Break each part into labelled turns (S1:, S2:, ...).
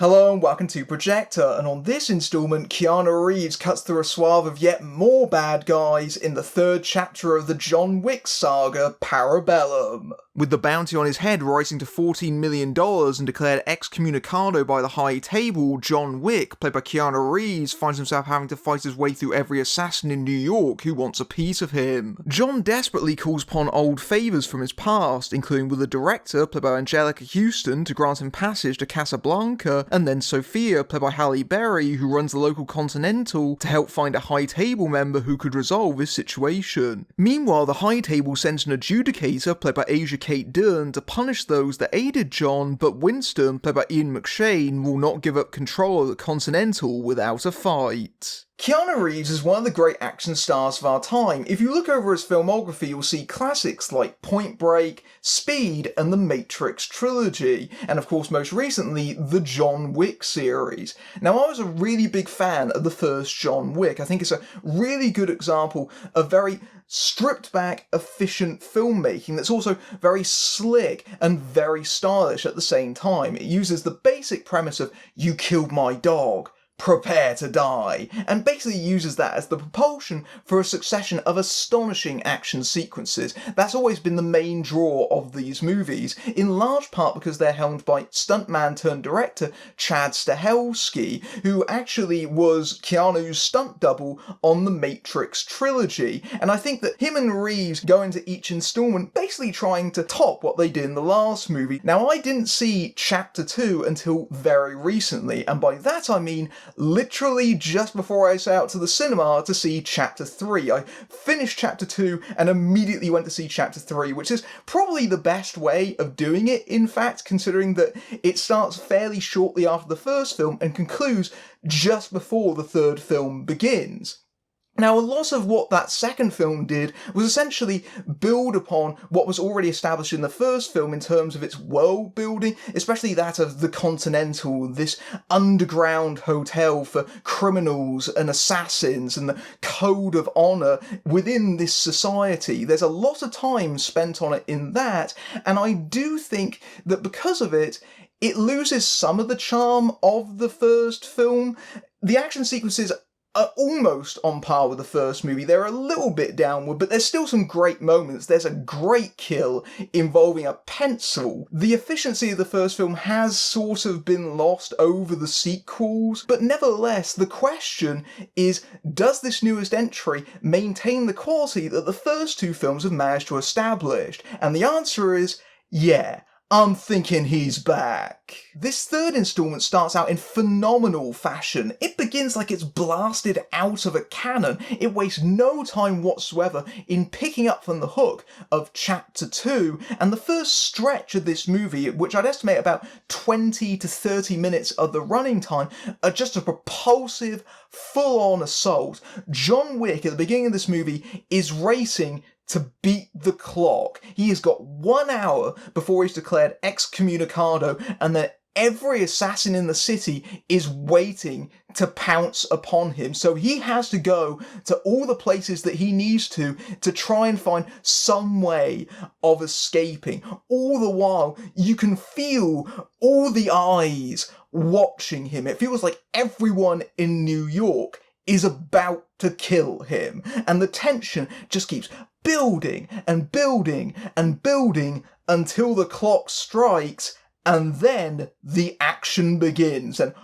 S1: Hello and welcome to Projector, and on this installment, Keanu Reeves cuts through a swath of yet more bad guys in the third chapter of the John Wick saga, Parabellum. With the bounty on his head rising to $14 million and declared excommunicado by the High Table, John Wick, played by Keanu Reeves, finds himself having to fight his way through every assassin in New York who wants a piece of him. John desperately calls upon old favours from his past, including with the director, played by Anjelica Huston, to grant him passage to Casablanca, and then Sophia, played by Halle, who runs the local Continental, to help find a High Table member who could resolve his situation. Meanwhile, the High Table sends an adjudicator, played by Asia Kate Dern, to punish those that aided John, but Winston, played by Ian McShane, will not give up control of the Continental without a fight. Keanu Reeves is one of the great action stars of our time. If you look over his filmography, you'll see classics like Point Break, Speed, and the Matrix trilogy, and of course most recently, the John Wick series. Now, I was a really big fan of the first John Wick. I think it's a really good example of very stripped back, efficient filmmaking that's also very slick and very stylish at the same time. It uses the basic premise of, you killed my dog, prepare to die, and basically uses that as the propulsion for a succession of astonishing action sequences. That's always been the main draw of these movies, in large part because they're helmed by stuntman turned director Chad Stahelski, who actually was Keanu's stunt double on the Matrix trilogy, and I think that him and Reeves go into each installment basically trying to top what they did in the last movie. Now, I didn't see Chapter 2 until very recently, and by that I mean literally just before I set out to the cinema to see Chapter 3. I finished Chapter 2 and immediately went to see Chapter 3, which is probably the best way of doing it, in fact, considering that it starts fairly shortly after the first film and concludes just before the third film begins. Now, a lot of what that second film did was essentially build upon what was already established in the first film in terms of its world building, especially that of the Continental, this underground hotel for criminals and assassins, and the code of honour within this society. There's a lot of time spent on it in that, and I do think that because of it, it loses some of the charm of the first film. The action sequences are almost on par with the first movie. They're a little bit downward, but there's still some great moments. There's a great kill involving a pencil. The efficiency of the first film has sort of been lost over the sequels, but nevertheless, the question is, does this newest entry maintain the quality that the first two films have managed to establish? And the answer is, yeah. I'm thinking he's back. This third installment starts out in phenomenal fashion. It begins like it's blasted out of a cannon. It wastes no time whatsoever in picking up from the hook of Chapter 2, and the first stretch of this movie, which I'd estimate about 20 to 30 minutes of the running time, are just a propulsive, full-on assault. John Wick, at the beginning of this movie, is racing to beat the clock. He has got 1 hour before he's declared excommunicado, and then every assassin in the city is waiting to pounce upon him. So he has to go to all the places that he needs to try and find some way of escaping. All the while, you can feel all the eyes watching him. It feels like everyone in New York is about to kill him, and the tension just keeps building and building and building until the clock strikes, and then the action begins. And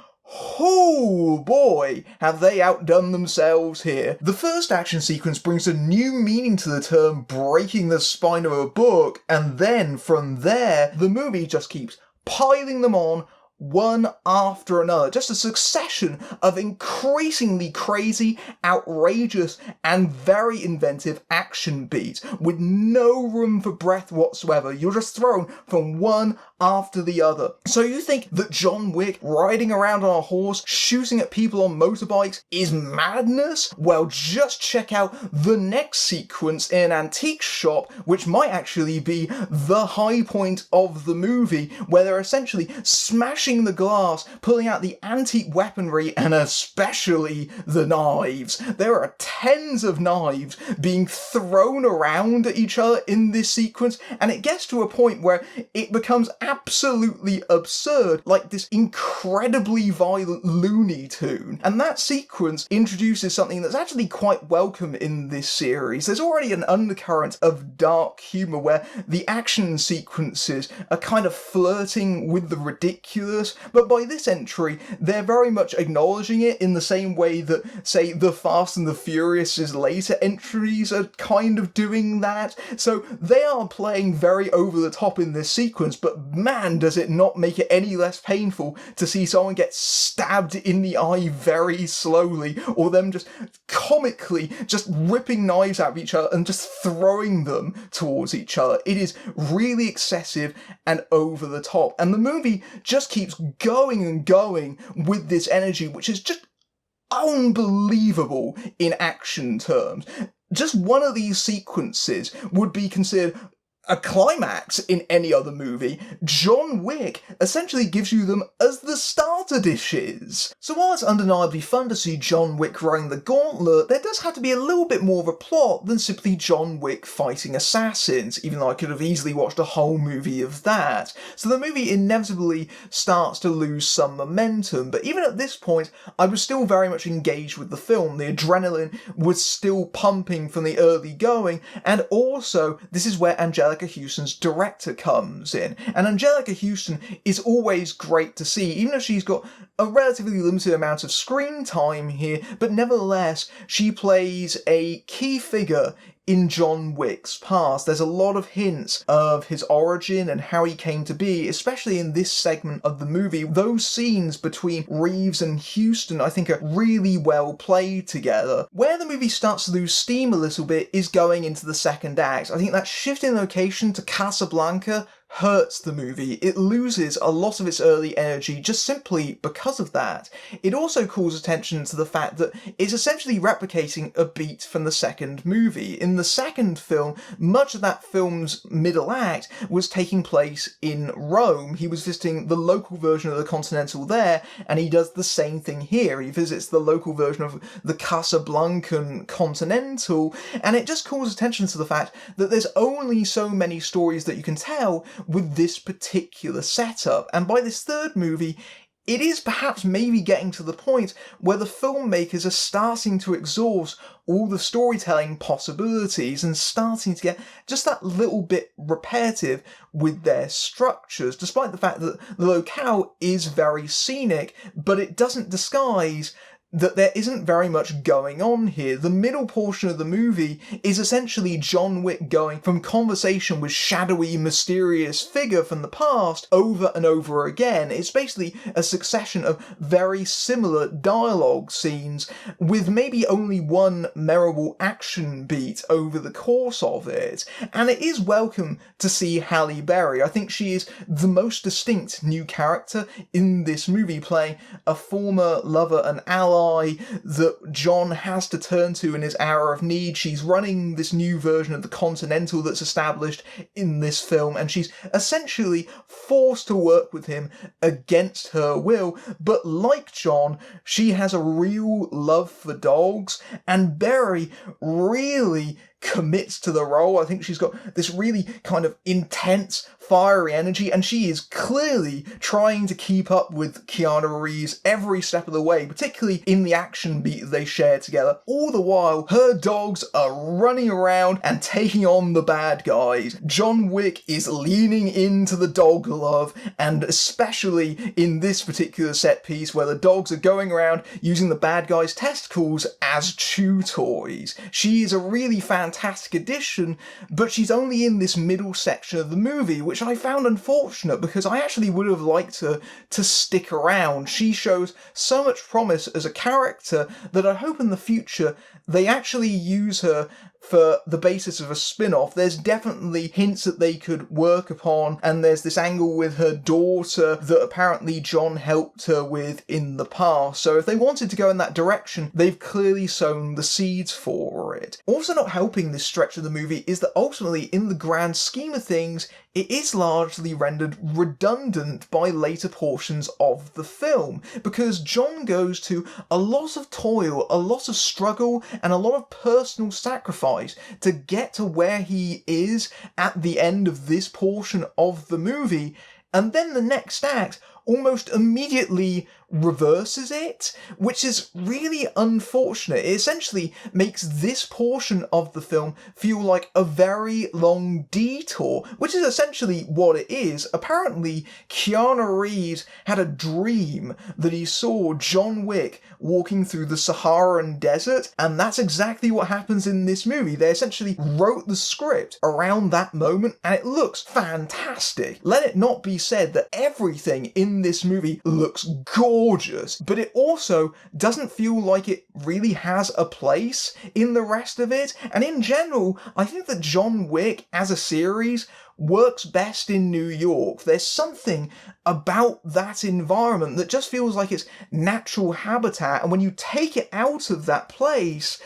S1: oh boy, have they outdone themselves here. The first action sequence brings a new meaning to the term breaking the spine of a book, and then from there, the movie just keeps piling them on, one after another, just a succession of increasingly crazy, outrageous, and very inventive action beats, with no room for breath whatsoever. You're just thrown from one after the other. So you think that John Wick riding around on a horse, shooting at people on motorbikes is madness? Well, just check out the next sequence in an antique shop, which might actually be the high point of the movie, where they're essentially smashing the glass, pulling out the antique weaponry, and especially the knives. There are tens of knives being thrown around at each other in this sequence, and it gets to a point where it becomes absolutely absurd, like this incredibly violent Looney Tune. And that sequence introduces something that's actually quite welcome in this series. There's already an undercurrent of dark humour where the action sequences are kind of flirting with the ridiculous, but by this entry, they're very much acknowledging it in the same way that, say, the Fast and the Furious's later entries are kind of doing that. So they are playing very over the top in this sequence, but man, does it not make it any less painful to see someone get stabbed in the eye very slowly, or them just comically just ripping knives out of each other and just throwing them towards each other. It is really excessive and over the top, and the movie just keeps going and going with this energy, which is just unbelievable in action terms. Just one of these sequences would be considered a climax in any other movie. John Wick essentially gives you them as the starter dishes. So while it's undeniably fun to see John Wick running the gauntlet, there does have to be a little bit more of a plot than simply John Wick fighting assassins, even though I could have easily watched a whole movie of that. So the movie inevitably starts to lose some momentum, but even at this point, I was still very much engaged with the film. The adrenaline was still pumping from the early going, and also, this is where Anjelica Huston's director comes in. And Anjelica Huston is always great to see, even if she's got a relatively limited amount of screen time here, but nevertheless, she plays a key figure in John Wick's past. There's a lot of hints of his origin and how he came to be, especially in this segment of the movie. Those scenes between Reeves and Huston, I think, are really well played together. Where the movie starts to lose steam a little bit is going into the second act. I think that shift in location to Casablanca hurts the movie. It loses a lot of its early energy just simply because of that. It also calls attention to the fact that it's essentially replicating a beat from the second movie. In the second film, much of that film's middle act was taking place in Rome. He was visiting the local version of the Continental there, and he does the same thing here. He visits the local version of the Casablancan Continental, and it just calls attention to the fact that there's only so many stories that you can tell with this particular setup. And by this third movie, it is perhaps maybe getting to the point where the filmmakers are starting to exhaust all the storytelling possibilities and starting to get just that little bit repetitive with their structures, despite the fact that the locale is very scenic, but it doesn't disguise that there isn't very much going on here. The middle portion of the movie is essentially John Wick going from conversation with shadowy, mysterious figure from the past over and over again. It's basically a succession of very similar dialogue scenes with maybe only one memorable action beat over the course of it. And it is welcome to see Halle Berry. I think she is the most distinct new character in this movie, playing a former lover and ally that John has to turn to in his hour of need. She's running this new version of the Continental that's established in this film, and she's essentially forced to work with him against her will. But like John, she has a real love for dogs, and Berry really commits to the role. I think she's got this really kind of intense, fiery energy, and she is clearly trying to keep up with Keanu Reeves every step of the way, particularly in the action beat they share together. All the while, her dogs are running around and taking on the bad guys. John Wick is leaning into the dog love, and especially in this particular set piece where the dogs are going around using the bad guys' testicles as chew toys. She is a really fantastic addition, but she's only in this middle section of the movie, which I found unfortunate because I actually would have liked her to stick around. She shows so much promise as a character that I hope in the future they actually use her for the basis of a spin-off. There's definitely hints that they could work upon, and there's this angle with her daughter that apparently John helped her with in the past. So if they wanted to go in that direction, they've clearly sown the seeds for it. Also not helping this stretch of the movie is that ultimately, in the grand scheme of things, it is largely rendered redundant by later portions of the film, because John goes to a lot of toil, a lot of struggle, and a lot of personal sacrifice to get to where he is at the end of this portion of the movie, and then the next act almost immediately reverses it, which is really unfortunate. It essentially makes this portion of the film feel like a very long detour, which is essentially what it is. Apparently, Keanu Reeves had a dream that he saw John Wick walking through the Saharan desert, and that's exactly what happens in this movie. They essentially wrote the script around that moment, and it looks fantastic. Let it not be said that everything in this movie looks gorgeous, but it also doesn't feel like it really has a place in the rest of it. And in general, I think that John Wick as a series works best in New York. There's something about that environment that just feels like its natural habitat, and when you take it out of that place,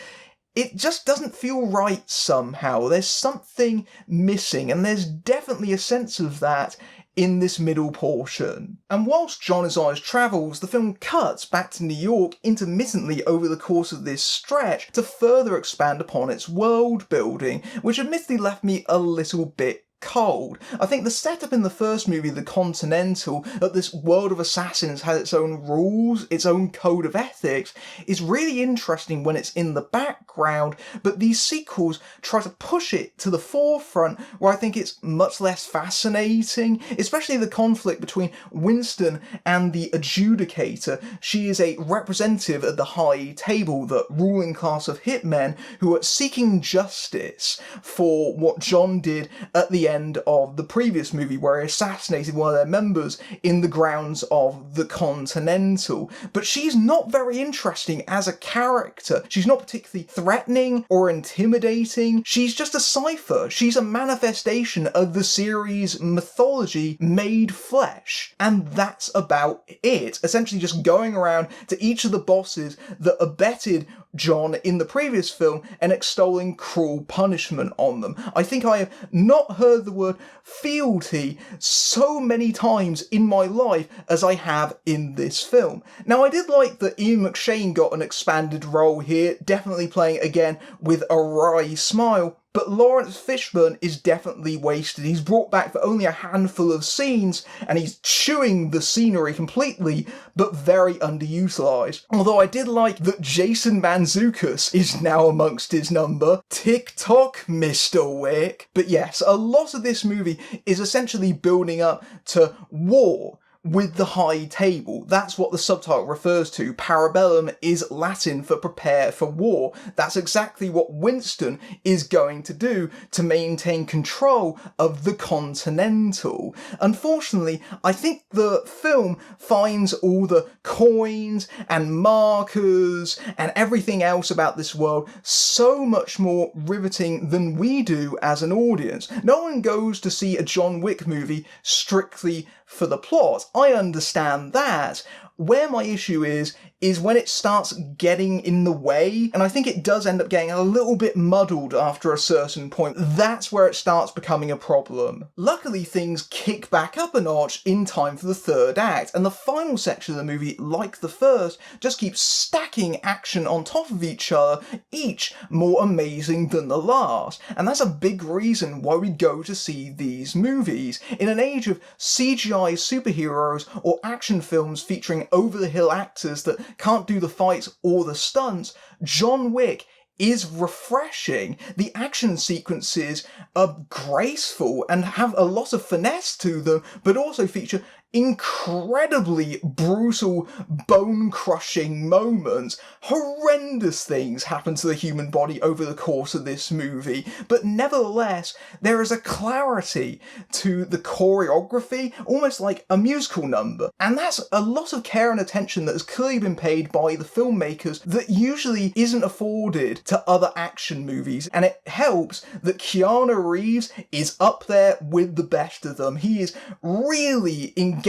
S1: it just doesn't feel right somehow. There's something missing, and there's definitely a sense of that in this middle portion. And whilst John is on his travels, the film cuts back to New York intermittently over the course of this stretch to further expand upon its world building, which admittedly left me a little bit cold. I think the setup in the first movie, The Continental, that this world of assassins has its own rules, its own code of ethics, is really interesting when it's in the background, but these sequels try to push it to the forefront where I think it's much less fascinating, especially the conflict between Winston and the Adjudicator. She is a representative at the high table, the ruling class of hitmen who are seeking justice for what John did at the end of the previous movie where he assassinated one of their members in the grounds of the Continental. But she's not very interesting as a character. She's not particularly threatening or intimidating. She's just a cipher. She's a manifestation of the series' mythology made flesh. And that's about it. Essentially just going around to each of the bosses that abetted John in the previous film and extolling cruel punishment on them. I think I have not heard the word fealty so many times in my life as I have in this film. Now, I did like that Ian McShane got an expanded role here, definitely playing again with a wry smile, but Laurence Fishburne is definitely wasted. He's brought back for only a handful of scenes, and he's chewing the scenery completely, but very underutilised. Although I did like that Jason Mantzoukas is now amongst his number. Tick-tock, Mr. Wick. But yes, a lot of this movie is essentially building up to war with the high table. That's what the subtitle refers to. Parabellum is Latin for prepare for war. That's exactly what Winston is going to do to maintain control of the Continental. Unfortunately, I think the film finds all the coins and markers and everything else about this world so much more riveting than we do as an audience. No one goes to see a John Wick movie strictly for the plot. I understand that. Where my issue is when it starts getting in the way, and I think it does end up getting a little bit muddled after a certain point. That's where it starts becoming a problem. Luckily, things kick back up a notch in time for the third act, and the final section of the movie, like the first, just keeps stacking action on top of each other, each more amazing than the last. And that's a big reason why we go to see these movies. In an age of CGI superheroes or action films featuring over-the-hill actors that can't do the fights or the stunts, John Wick is refreshing. The action sequences are graceful and have a lot of finesse to them, but also feature incredibly brutal, bone-crushing moments. Horrendous things happen to the human body over the course of this movie, but nevertheless, there is a clarity to the choreography, almost like a musical number. And that's a lot of care and attention that has clearly been paid by the filmmakers that usually isn't afforded to other action movies, and it helps that Keanu Reeves is up there with the best of them. He is really engaged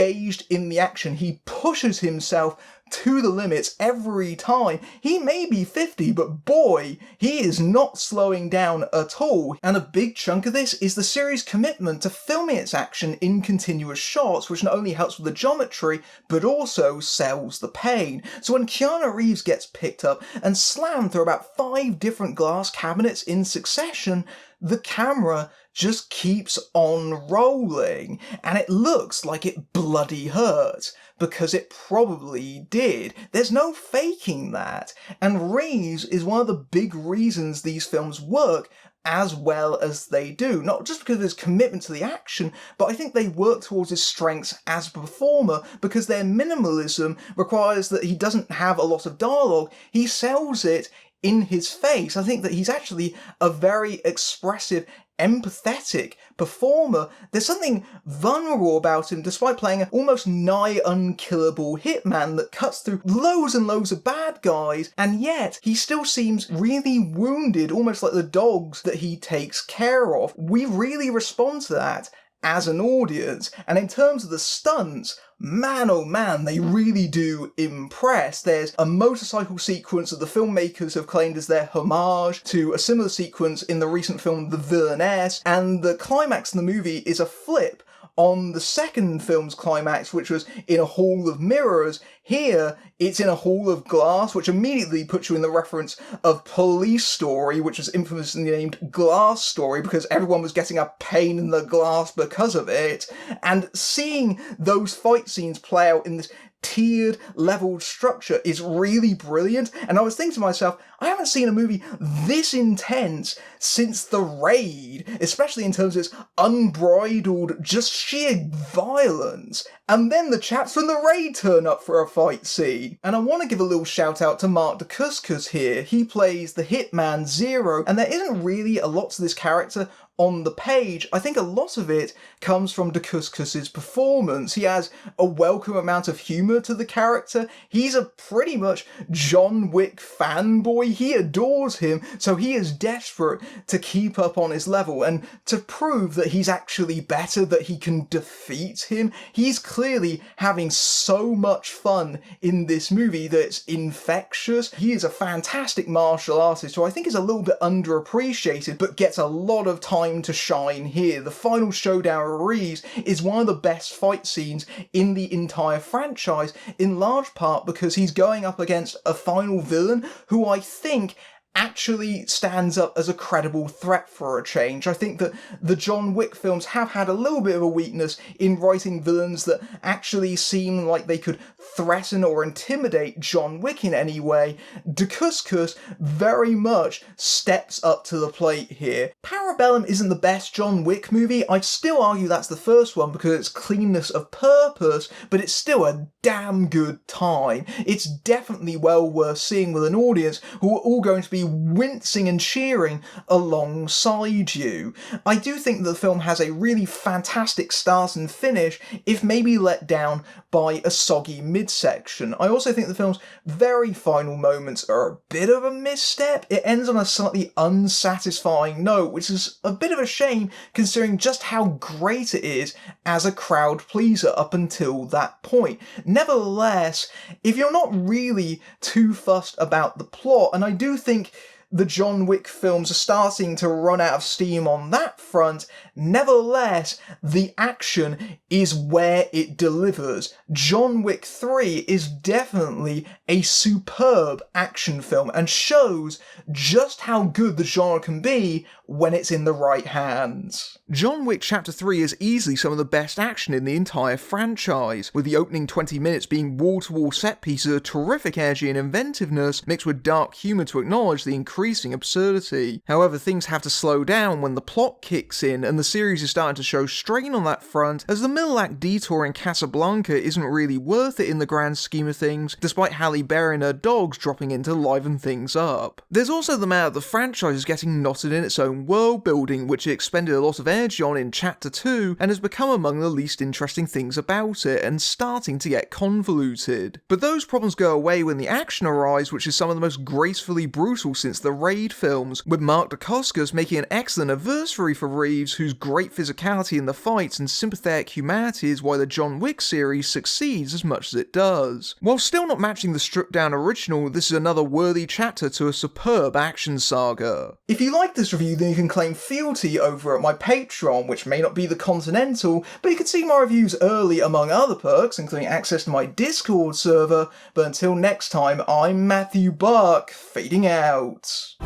S1: in the action. He pushes himself to the limits every time. He may be 50, but boy, he is not slowing down at all. And a big chunk of this is the series' commitment to filming its action in continuous shots, which not only helps with the geometry, but also sells the pain. So when Keanu Reeves gets picked up and slammed through about 5 different glass cabinets in succession, the camera just keeps on rolling, and it looks like it bloody hurt, because it probably did. There's no faking that, and Reeves is one of the big reasons these films work as well as they do. Not just because of his commitment to the action, but I think they work towards his strengths as a performer, because their minimalism requires that he doesn't have a lot of dialogue. He sells it in his face. I think that he's actually a very expressive, empathetic performer. There's something vulnerable about him, despite playing an almost nigh unkillable hitman that cuts through loads and loads of bad guys, and yet he still seems really wounded, almost like the dogs that he takes care of. We really respond to that as an audience, and in terms of the stunts, man oh man, they really do impress. There's a motorcycle sequence that the filmmakers have claimed as their homage to a similar sequence in the recent film The Villainess, and the climax in the movie is a flip on the second film's climax, which was in a hall of mirrors. Here, it's in a hall of glass, which immediately puts you in the reference of Police Story, which was infamously named Glass Story because everyone was getting a pain in the glass because of it. And seeing those fight scenes play out in this tiered, leveled structure is really brilliant. And I was thinking to myself, I haven't seen a movie this intense since The Raid, especially in terms of its unbridled, just sheer violence. And then the chaps from The Raid turn up for a fight scene. And I want to give a little shout out to Mark Dacascos here. He plays the hitman Zero, and there isn't really a lot to this character on the page. I think a lot of it comes from Dacascos' performance. He has a welcome amount of humour to the character. He's a pretty much John Wick fanboy. He adores him, so he is desperate to keep up on his level and to prove that he's actually better, that he can defeat him. He's clearly having so much fun in this movie that it's infectious. He is a fantastic martial artist who I think is a little bit underappreciated, but gets a lot of time to shine here. The final showdown with Reeves is one of the best fight scenes in the entire franchise, in large part because he's going up against a final villain who I think actually stands up as a credible threat for a change. I think that the John Wick films have had a little bit of a weakness in writing villains that actually seem like they could threaten or intimidate John Wick in any way. Dacascos very much steps up to the plate here. Parabellum isn't the best John Wick movie. I'd still argue that's the first one because of its cleanness of purpose, but it's still a damn good time. It's definitely well worth seeing with an audience who are all going to be wincing and cheering alongside you. I do think that the film has a really fantastic start and finish, if maybe let down by a soggy midsection. I also think the film's very final moments are a bit of a misstep. It ends on a slightly unsatisfying note, which is a bit of a shame considering just how great it is as a crowd pleaser up until that point. Nevertheless, if you're not really too fussed about the plot, and I do think the John Wick films are starting to run out of steam on that front, nevertheless, the action is where it delivers. John Wick 3 is definitely a superb action film and shows just how good the genre can be when it's in the right hands. John Wick Chapter 3 is easily some of the best action in the entire franchise, with the opening 20 minutes being wall-to-wall set pieces of terrific energy and inventiveness mixed with dark humour to acknowledge the increasing absurdity. However, things have to slow down when the plot kicks in, and the series is starting to show strain on that front, as the middle act detour in Casablanca isn't really worth it in the grand scheme of things, despite Halle burying her dogs dropping in to liven things up. There's also the matter that the franchise is getting knotted in its own own world building, which it expended a lot of energy on in Chapter 2, and has become among the least interesting things about it, and starting to get convoluted. But those problems go away when the action arrives, which is some of the most gracefully brutal since the Raid films, with Mark Dacascos making an excellent adversary for Reeves, whose great physicality in the fights and sympathetic humanity is why the John Wick series succeeds as much as it does. While still not matching the stripped-down original, this is another worthy chapter to a superb action saga. If you like this review, then you can claim fealty over at my Patreon, which may not be the Continental, but you can see my reviews early among other perks, including access to my Discord server. But until next time, I'm Matthew Buck, fading out.